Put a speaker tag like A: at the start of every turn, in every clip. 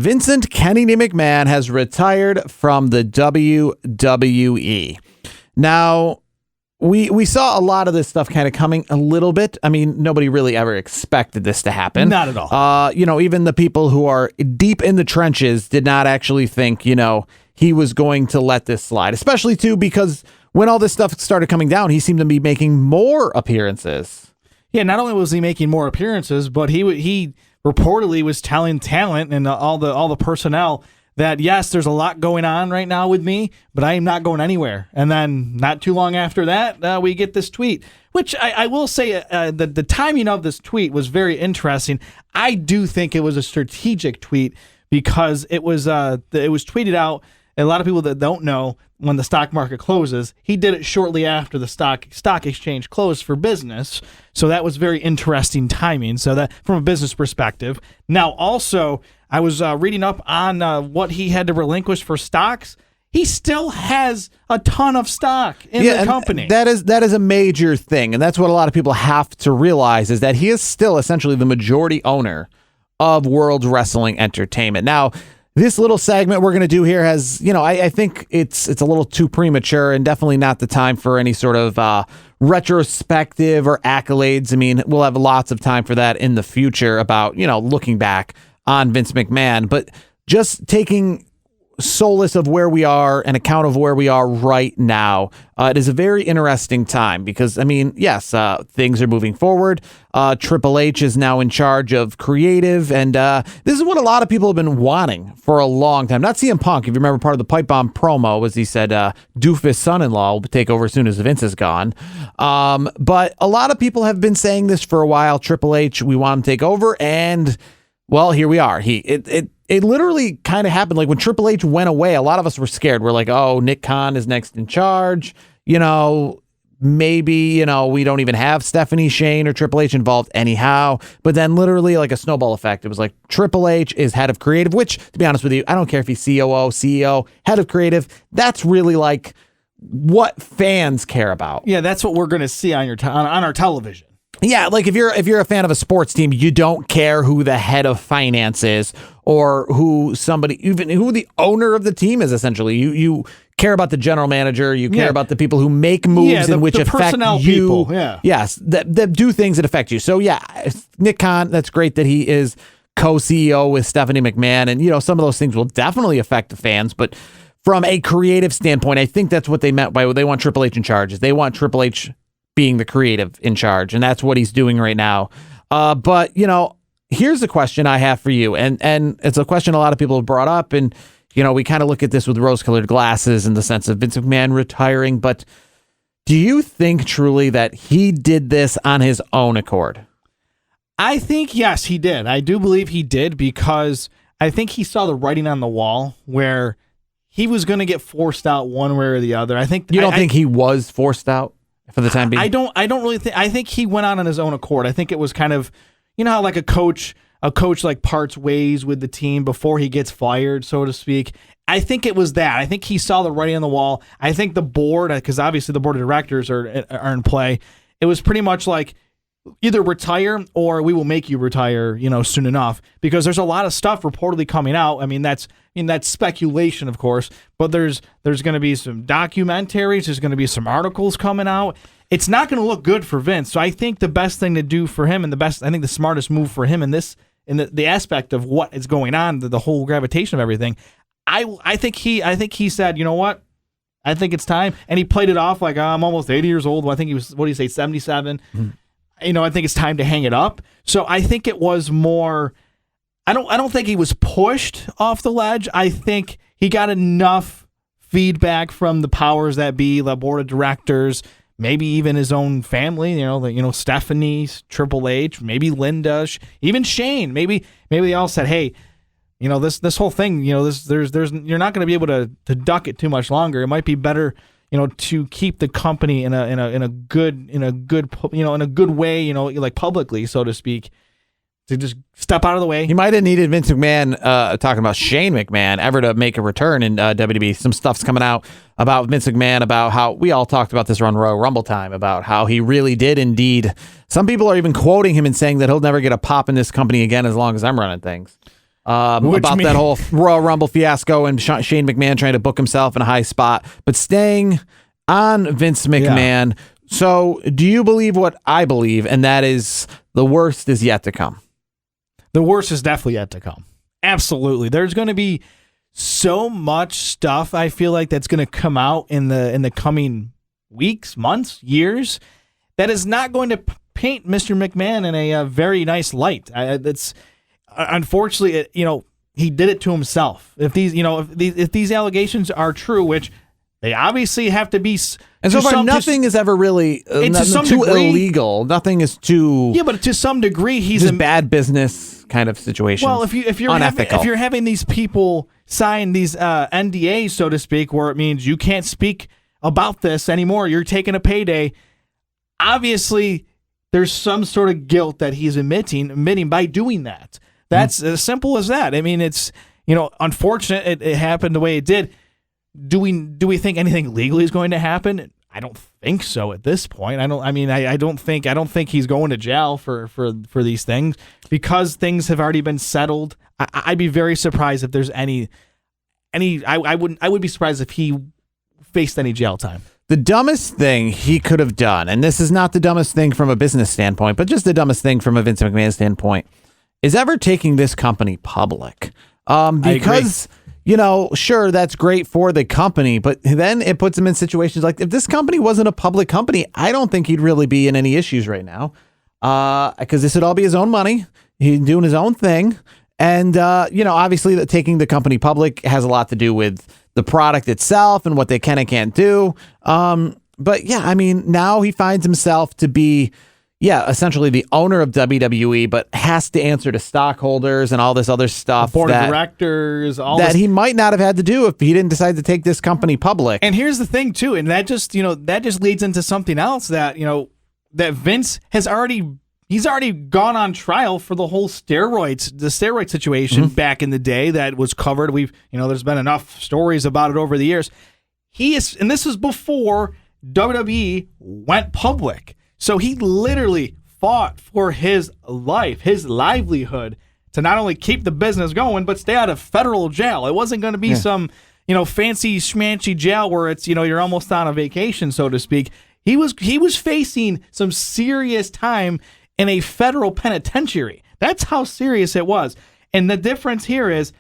A: Vincent Kennedy McMahon has retired from the WWE. Now, we saw a lot of this stuff kind of coming a little bit. I mean, nobody really ever expected this to happen.
B: Not at all.
A: Even the people who are deep in the trenches did not actually think, he was going to let this slide, especially too, because when all this stuff started coming down, he seemed to be making more appearances.
B: Yeah, not only was he making more appearances, but he reportedly was telling talent and all the personnel that, yes, there's a lot going on right now with me, but I am not going anywhere. And then not too long after that, we get this tweet, which I will say the timing of this tweet was very interesting. I do think it was a strategic tweet because it was tweeted out. A lot of people that don't know, when the stock market closes, he did it shortly after the stock exchange closed for business. So that was very interesting timing. So that from a business perspective. Now, also, I was reading up on what he had to relinquish for stocks. He still has a ton of stock in the company.
A: That is a major thing. And that's what a lot of people have to realize, is that he is still essentially the majority owner of World Wrestling Entertainment. Now, this little segment we're going to do here has, I think it's a little too premature and definitely not the time for any sort of retrospective or accolades. I mean, we'll have lots of time for that in the future about, looking back on Vince McMahon, but just taking solace of where we are and account of where we are right now. It is a very interesting time because, yes, things are moving forward. Triple H is now in charge of creative, and this is what a lot of people have been wanting for a long time. Not CM Punk, if you remember, part of the Pipe Bomb promo was he said, Doofus son-in-law will take over as soon as Vince is gone. But a lot of people have been saying this for a while. Triple H, we want him to take over, and well, here we are. It literally kind of happened. Like when Triple H went away, a lot of us were scared. We're like, oh, Nick Khan is next in charge. Maybe, we don't even have Stephanie, Shane, or Triple H involved anyhow. But then literally like a snowball effect. It was like Triple H is head of creative, which, to be honest with you, I don't care if he's COO, CEO, head of creative. That's really like what fans care about.
B: Yeah, that's what we're going to see on our television.
A: Yeah, like if you're a fan of a sports team, you don't care who the head of finance is or who the owner of the team is. Essentially, you care about the general manager. You care about the people who make moves in which affect you.
B: People. Yeah.
A: Yes, that do things that affect you. So yeah, Nick Khan, that's great that he is co-CEO with Stephanie McMahon, and some of those things will definitely affect the fans, but from a creative standpoint, I think that's what they meant by they want Triple H in charge. Is they want Triple H being the creative in charge, and that's what he's doing right now. But here's the question I have for you, and it's a question a lot of people have brought up, and we kind of look at this with rose-colored glasses in the sense of Vince McMahon retiring, but do you think truly that he did this on his own accord?
B: I think, yes, he did. I do believe he did, because I think he saw the writing on the wall where he was going to get forced out one way or the other. I think
A: you don't think he was forced out for the time being?
B: I don't really think. I think he went on his own accord. I think it was kind of, how like a coach like parts ways with the team before he gets fired, so to speak. I think it was that. I think he saw the writing on the wall. I think the board, because obviously the board of directors are in play. It was pretty much like, either retire or we will make you retire, soon enough, because there's a lot of stuff reportedly coming out. That's speculation, of course, but there's going to be some documentaries. There's going to be some articles coming out. It's not going to look good for Vince. So I think the best thing to do for him, and I think the smartest move for him in the aspect of what is going on, the whole gravitation of everything. I think he said, you know what? I think it's time, and he played it off like, I'm almost 80 years old. Well, I think he was, 77? Mm-hmm. I think it's time to hang it up. So I think it was more, I don't think he was pushed off the ledge. I think he got enough feedback from the powers that be, the board of directors, maybe even his own family, Stephanie, Triple H, maybe Linda, even Shane. Maybe they all said, hey, this whole thing, there's you're not going to be able to duck it too much longer. It might be better to keep the company in a good way, like publicly, so to speak, to just step out of the way.
A: He might have needed Vince McMahon, talking about Shane McMahon, ever to make a return in WWE. Some stuff's coming out about Vince McMahon, about how we all talked about this on Royal Rumble time, about how he really did indeed. Some people are even quoting him and saying that he'll never get a pop in this company again as long as I'm running things. about that whole Royal Rumble fiasco and Shane McMahon trying to book himself in a high spot, but staying on Vince McMahon. Yeah. So do you believe what I believe, and that is the worst is yet to come?
B: The worst is definitely yet to come. Absolutely. There's going to be so much stuff, I feel like, that's going to come out in the coming weeks, months, years, that is not going to paint Mr. McMahon in a very nice light. That's unfortunately, he did it to himself. If these allegations are true, which they obviously have to be,
A: and so far nothing is ever really too illegal. Nothing is too.
B: Yeah, but to some degree, he's
A: a bad business kind of situation.
B: Well, if you're having these people sign these NDAs, so to speak, where it means you can't speak about this anymore, you're taking a payday. Obviously, there's some sort of guilt that he's admitting by doing that. That's as simple as that. I mean, it's unfortunate it happened the way it did. Do we think anything legally is going to happen? I don't think so at this point. I don't think he's going to jail for these things because things have already been settled. I'd be very surprised if there's any. I would be surprised if he faced any jail time.
A: The dumbest thing he could have done, and this is not the dumbest thing from a business standpoint, but just the dumbest thing from a Vince McMahon standpoint, is ever taking this company public. Because, sure, that's great for the company, but then it puts him in situations like if this company wasn't a public company, I don't think he'd really be in any issues right now. Because this would all be his own money. He's doing his own thing. And, obviously taking the company public has a lot to do with the product itself and what they can and can't do. But yeah, I mean, now he finds himself to be, essentially the owner of WWE, but has to answer to stockholders and all this other stuff.
B: Board of directors, all
A: that
B: this.
A: He might not have had to do if he didn't decide to take this company public.
B: And here's the thing too, and that just leads into something else that Vince has he's already gone on trial for the whole steroid situation back in the day that was covered. There's been enough stories about it over the years. And this is before WWE went public. So he literally fought for his life, his livelihood, to not only keep the business going, but stay out of federal jail. It wasn't going to be some, fancy schmancy jail where it's, you're almost on a vacation, so to speak. He was facing some serious time in a federal penitentiary. That's how serious it was. And the difference here is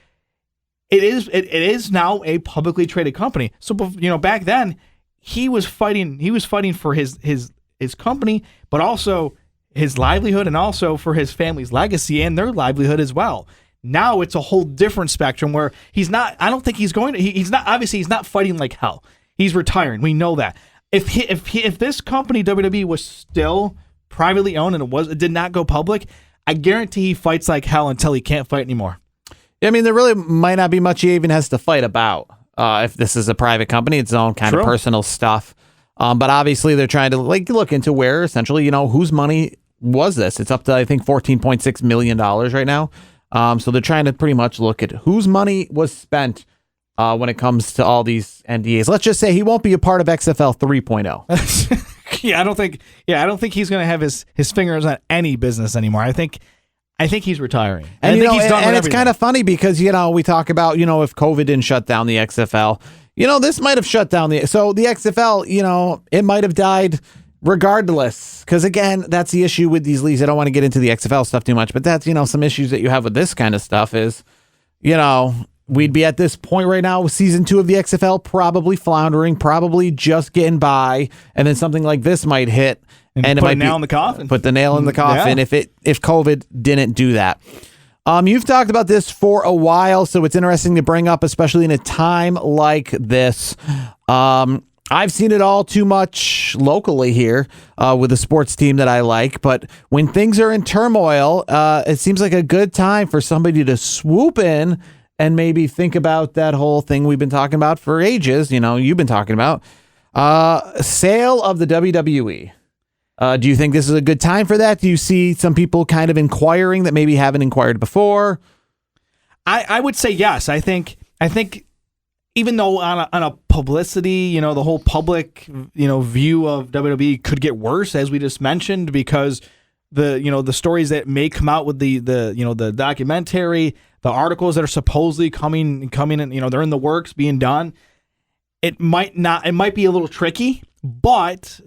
B: it is now a publicly traded company. So, back then he was fighting for his company, but also his livelihood and also for his family's legacy and their livelihood as well. Now it's a whole different spectrum where he's not fighting like hell. He's retiring. We know that. If this company WWE was still privately owned and it did not go public, I guarantee he fights like hell until he can't fight anymore.
A: I mean, there really might not be much he even has to fight about if this is a private company. It's its own kind of personal stuff. But obviously they're trying to look into where essentially, whose money was this? It's up to, I think, $14.6 million right now. So they're trying to pretty much look at whose money was spent when it comes to all these NDAs. Let's just say he won't be a part of XFL 3.0.
B: I don't think he's going to have his fingers on any business anymore. I think he's retiring.
A: And
B: I think he's done with
A: it's kind of funny because, we talk about, if COVID didn't shut down the XFL, this might have shut down the XFL, it might have died regardless. Because again, that's the issue with these leagues. I don't want to get into the XFL stuff too much, but that's, some issues that you have with this kind of stuff is, we'd be at this point right now with season 2 of the XFL probably floundering, probably just getting by, and then something like this might hit
B: and it might nail in the coffin.
A: Put the nail in the coffin if COVID didn't do that. You've talked about this for a while, so it's interesting to bring up, especially in a time like this. I've seen it all too much locally here with a sports team that I like, but when things are in turmoil, it seems like a good time for somebody to swoop in and maybe think about that whole thing we've been talking about for ages. You've been talking about sale of the WWE. Do you think this is a good time for that? Do you see some people kind of inquiring that maybe haven't inquired before?
B: I would say yes. I think even though on a publicity, the whole public, view of WWE could get worse, as we just mentioned, because the stories that may come out with the documentary, the articles that are supposedly coming in, they're in the works, being done. It might be a little tricky, but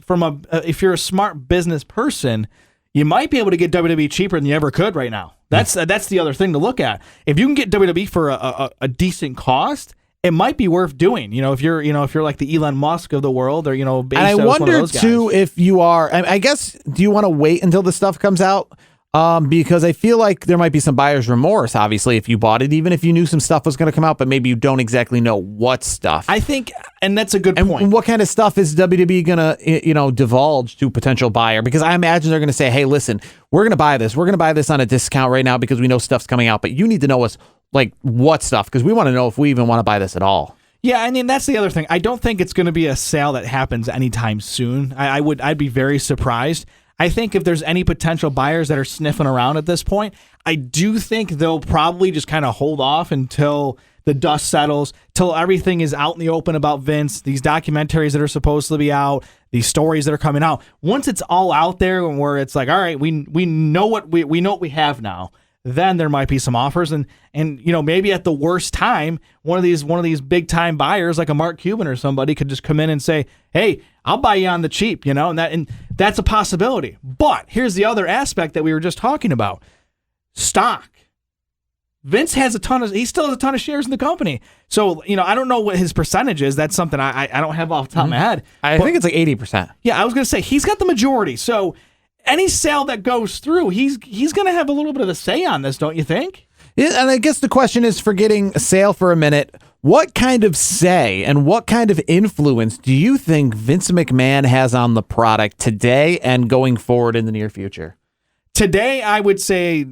B: if you're a smart business person, you might be able to get WWE cheaper than you ever could right now. That's the other thing to look at. If you can get WWE for a decent cost, it might be worth doing. If you're like the Elon Musk of the world, or Bezos,
A: and I wonder too if you are. I guess, do you want to wait until the stuff comes out? Because I feel like there might be some buyer's remorse, obviously, if you bought it, even if you knew some stuff was going to come out, but maybe you don't exactly know what stuff.
B: I think, and that's a good point.
A: And what kind of stuff is WWE going to, divulge to a potential buyer? Because I imagine they're going to say, hey, listen, we're going to buy this. We're going to buy this on a discount right now because we know stuff's coming out, but you need to know us, like, what stuff, because we want to know if we even want to buy this at all.
B: Yeah, I mean, that's the other thing. I don't think it's going to be a sale that happens anytime soon. I'd be very surprised. I think if there's any potential buyers that are sniffing around at this point, I do think they'll probably just kind of hold off until the dust settles, till everything is out in the open about Vince, these documentaries that are supposed to be out, these stories that are coming out. Once it's all out there and where it's like, all right, we know what we have now, then there might be some offers, and maybe at the worst time, one of these big time buyers like a Mark Cuban or somebody could just come in and say, hey, I'll buy you on the cheap, and that's a possibility. But here's the other aspect that we were just talking about: stock. Vince still has a ton of shares in the company. So, I don't know what his percentage is. That's something I don't have off the top of my head.
A: I think it's like 80%.
B: Yeah, I was going to say he's got the majority. So any sale that goes through, he's going to have a little bit of a say on this, don't you think?
A: Yeah, and I guess the question is, forgetting a sale for a minute, what kind of say and what kind of influence do you think Vince McMahon has on the product today and going forward in the near future?
B: Today, I would say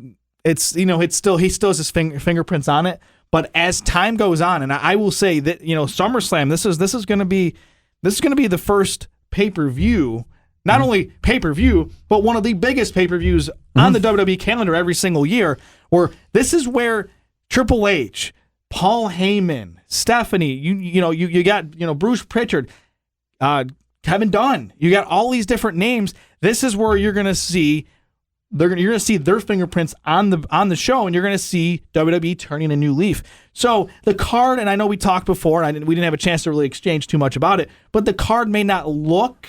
B: he still has his fingerprints on it. But as time goes on, and I will say that SummerSlam, this is going to be the first pay-per-view. Not only pay-per-view, but one of the biggest pay-per-views on the WWE calendar every single year, where this is where Triple H, Paul Heyman, Stephanie, you got Bruce Pritchard, Kevin Dunn, you got all these different names. This is where you're gonna see their fingerprints on the show, and you're gonna see WWE turning a new leaf. So the card, and I know we talked before, we didn't have a chance to really exchange too much about it, but the card may not look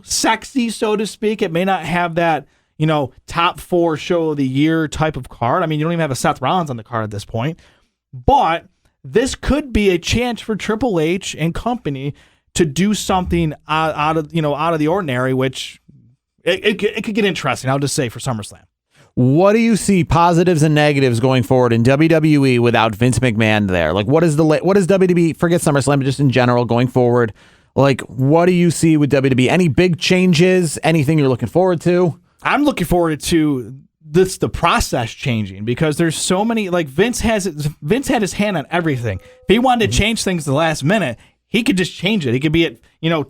B: sexy, so to speak. It may not have that, top 4 show of the year type of card. I mean, you don't even have a Seth Rollins on the card at this point. But this could be a chance for Triple H and company to do something out of the ordinary, which it could get interesting, I'll just say, for SummerSlam.
A: What do you see positives and negatives going forward in WWE without Vince McMahon there? Like, what is WWE, forget SummerSlam, but just in general going forward? Like, what do you see with WWE? Any big changes? Anything you're looking forward to?
B: I'm looking forward to the process changing, because there's so many, like, Vince had his hand on everything. If he wanted to change things at the last minute, he could just change it. He could be at,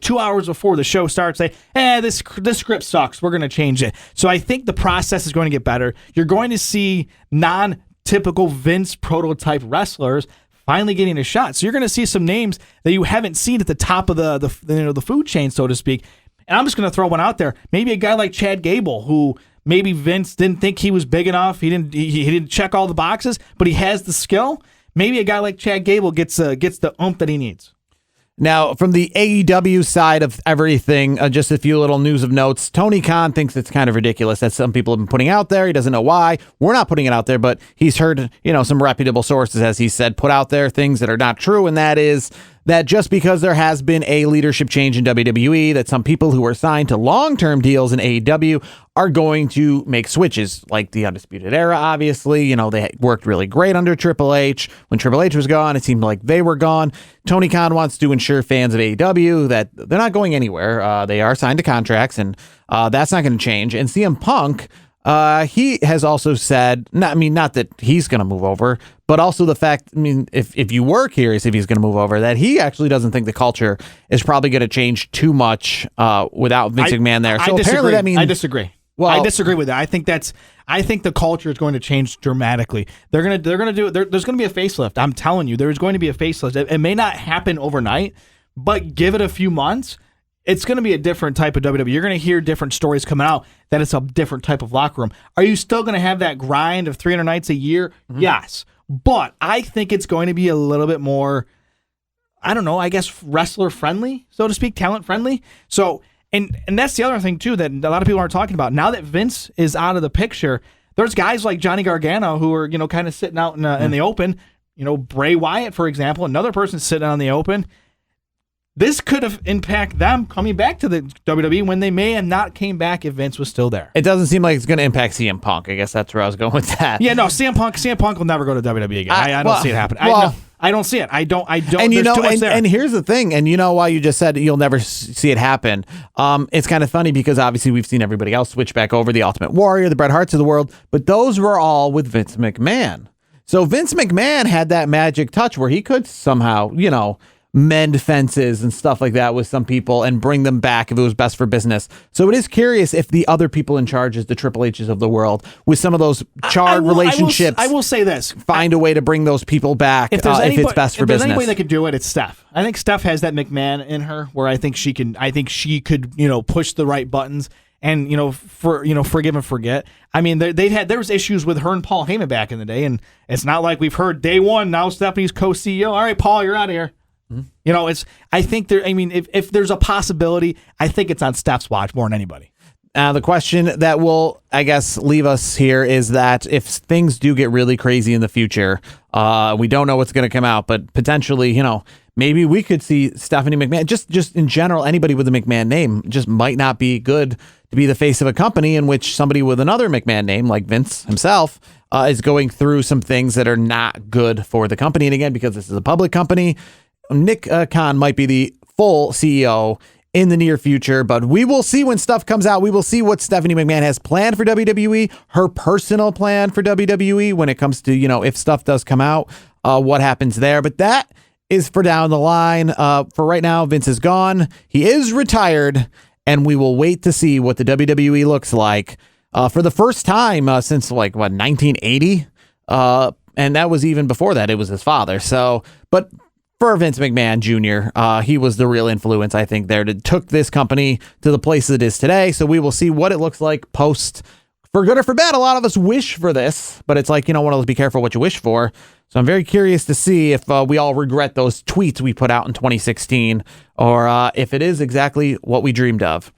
B: 2 hours before the show starts, say, this script sucks, we're going to change it. So I think the process is going to get better. You're going to see non-typical Vince prototype wrestlers finally getting a shot. So you're going to see some names that you haven't seen at the top of the food chain, so to speak. And I'm just going to throw one out there. Maybe a guy like Chad Gable, who maybe Vince didn't think he was big enough. He didn't check all the boxes, but he has the skill. Maybe a guy like Chad Gable gets the oomph that he needs.
A: Now, from the AEW side of everything, just a few little news of notes. Tony Khan thinks it's kind of ridiculous that some people have been putting out there. He doesn't know why. We're not putting it out there, but he's heard, some reputable sources, as he said, put out there things that are not true, and that is that just because there has been a leadership change in WWE, that some people who are signed to long-term deals in AEW are going to make switches, like the Undisputed Era, obviously. They worked really great under Triple H. When Triple H was gone, it seemed like they were gone. Tony Khan wants to ensure fans of AEW that they're not going anywhere. They are signed to contracts, and that's not going to change. And CM Punk, he has also said, not that he's going to move over, but also the fact, if you were curious if he's going to move over, that he actually doesn't think the culture is probably going to change too much without Vince McMahon there. So apparently that means
B: I disagree. Well, I disagree with that. I think the culture is going to change dramatically. They're going to do it. There's going to be a facelift. I'm telling you, there's going to be a facelift. It may not happen overnight, but give it a few months. it's going to be a different type of WWE. You're going to hear different stories coming out that it's a different type of locker room. Are you still going to have that grind of 300 nights a year? Mm-hmm. Yes. But I think it's going to be a little bit more, I don't know, I guess wrestler-friendly, so to speak, talent-friendly. So, and that's the other thing, too, that a lot of people aren't talking about. Now that Vince is out of the picture, there's guys like Johnny Gargano who are, kind of sitting out in the open. Bray Wyatt, for example, another person sitting out in the open. This could have impacted them coming back to the WWE when they may have not came back if Vince was still there.
A: It doesn't seem like it's going to impact CM Punk. I guess that's where I was going with that.
B: Yeah, no, CM Punk will never go to WWE again. I don't see it happen. I don't see it. I don't.
A: And
B: there's too much there.
A: And here's the thing. And why you just said you'll never see it happen. It's kind of funny because obviously we've seen everybody else switch back over, the Ultimate Warrior, the Bret Harts of the world, but those were all with Vince McMahon. So Vince McMahon had that magic touch where he could somehow, mend fences and stuff like that with some people and bring them back if it was best for business. So it is curious if the other people in charge, the Triple H's of the world, with some of those charred relationships,
B: I will say this:
A: find a way to bring those people back if it's best for business. If there's anybody
B: that could do it, it's Steph. I think Steph has that McMahon in her, where I think she could, push the right buttons and forgive and forget. I mean, there was issues with her and Paul Heyman back in the day, and it's not like we've heard day one. Now Stephanie's co-CEO. All right, Paul, you're out of here. Mm-hmm. I think if there's a possibility, I think it's on Steph's watch more than anybody.
A: The question that will, I guess, leave us here is that if things do get really crazy in the future, we don't know what's going to come out, but potentially, maybe we could see Stephanie McMahon, just in general, anybody with a McMahon name just might not be good to be the face of a company in which somebody with another McMahon name, like Vince himself, is going through some things that are not good for the company. And again, because this is a public company, Nick Khan might be the full CEO in the near future, but we will see when stuff comes out. We will see what Stephanie McMahon has planned for WWE, her personal plan for WWE when it comes to, if stuff does come out, what happens there. But that is for down the line. For right now, Vince is gone. He is retired, and we will wait to see what the WWE looks like for the first time since 1980. And that was even before that. It was his father. So, but for Vince McMahon Jr., he was the real influence, I think, there that took this company to the place it is today. So we will see what it looks like post, for good or for bad. A lot of us wish for this, but it's like, one of those be careful what you wish for. So I'm very curious to see if we all regret those tweets we put out in 2016 or if it is exactly what we dreamed of.